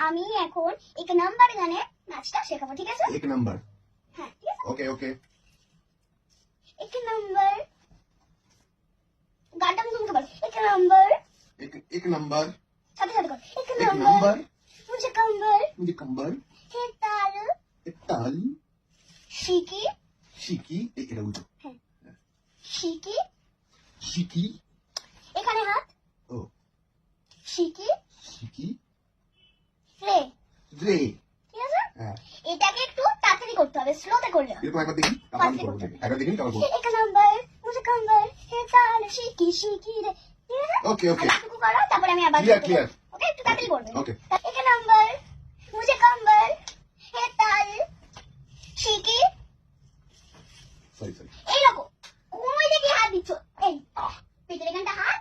আমি এখন এক নাম্বার গানে নাচটা শেখাবো, ঠিক আছে? एक नंबर। হ্যাঁ, ঠিক আছে। Okay okay. এক নাম্বার গানটা আমি তোমাকে বল। এক নাম্বার एक नंबर। সাথে সাথে কর। এক एक নাম্বার नंबर। মুঝে কম্বল मुझे कंबर। হে তাল एक ताल। শিকি शिकी। एक रउज। শিকি शिकी। এখানে হাত ओ। শিকি शिकी। রে, रे। ঠিক আছে? হ্যাঁ। এটাকে একটু তাড়াতাড়ি করতে হবে, স্লোতে করলে হবে। এরকম একবার দেখি, তারপর আমি করবো। একবার দেখি তারপর করবো। এক নাম্বার মুঝে কম্বল হে তাল শিকি শিকি রে, ঠিক আছে? ওকে ওকে। আর একটু করো, তারপরে আমি আবার Clear, clear. ওকে, একটু তাড়াতাড়ি করবে। ওকে। এক নাম্বার মুঝে কম্বল হে তাল শিকি, সরি সরি। এইরকম কোন দিকে হাত দিচ্ছ, এই পেটের এখানটা হাত,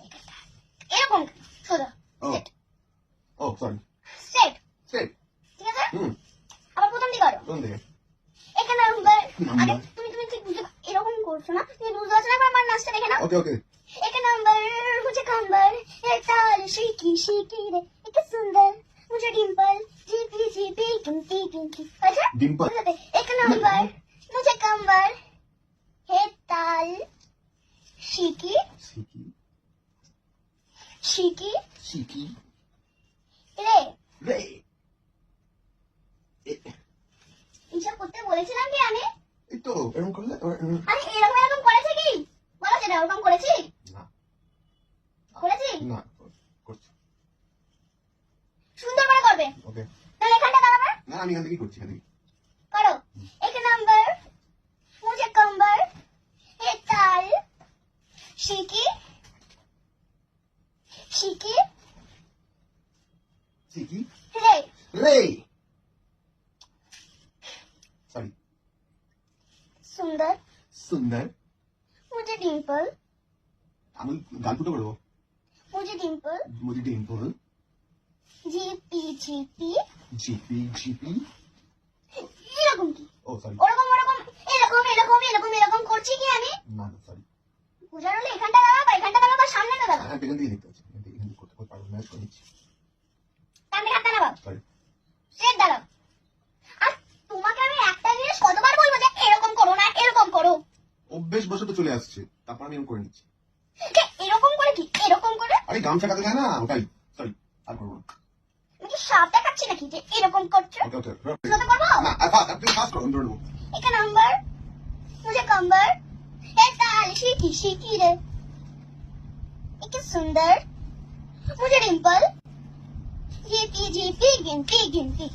এখানটা হাত। এরকম সোজা ও ও সরি। Straight, set. ঠিক আছে? হুম। আবার প্রথম দিকে করো। কোন দিকে? এক নাম্বার নাম্বার। আগে তুমি তুমি ঠিক বুঝে এরকম করছো না, তুমি বুঝতে পারছো না, একবার আমার নাচটা দেখে নাও। ওকে ওকে। एक नंबर मुझे कंबर है ताल शिकी शिकी रे, एक सुंदर मुझे डिंपल जीपी जीपी गिनती गिनती। अच्छा डिंपल। एक नंबर मुझे कंबर है ताल शिकी শিকি। शिकी শিকি। রে। রে। এইসব করতে বলেছিলাম কি আমি? এই তো এরকম করলে আরে এরকম এরকম করেছে কি বলো, সেটা এরকম করেছি? না করেছি? না করছি। সুন্দর করে করবে, ওকে। তাহলে এখানটা দাঁড়াবে। না আমি এখান থেকে করছি, এখান থেকে। करो एक नंबर मुझे कंबर है ताल शिकी शिकी শিকি। रे, রে। সরি। सुंदर সুন্দর। मुझे डिंपल আমি গান ফুটো করবো। मुझे डिंपल মুজি Dimple. GP GP GP GP. এরকম কি ও সরি। ওরকম ওরকম এরকম এরকম এরকম এরকম করছি কি আমি? না না সরি। বুঝার হলে এখানটা দাঁড়াবো, এখানটা দাঁড়াবো, বা সামনেটা দাঁড়াবো, হ্যাঁ এখান থেকে দেখতে পাচ্ছি, এখান থেকে করতে পারবো না, করে নিচ্ছি। সামনে হাত দাঁড়াবো, সরি। স্ট্রেট দাঁড়াও। আর তোমাকে আমি একটা জিনিস কতবার বলবো যে এরকম করো না, এরকম করো। অভ্যেস বসে তো চলে আসছে, তারপর আমি এরকম করে নিচ্ছি। এরকম করে কি এরকম করে? আরে গামছা কাটে যায় না, ওটাই। সরি, আর করবো না। আমি কি সাপ দেখাচ্ছি নাকি যে এরকম করছো? ওকে ওকে। স্লোতে করবো? না আপনি ফাস্ট করুন, ধরে নেবো। एक नंबर मुझे कंबर है ताल शिकी शिकी रे, एक सुंदर मुझे डिंपल जीपी जीपी गिनती गिनती।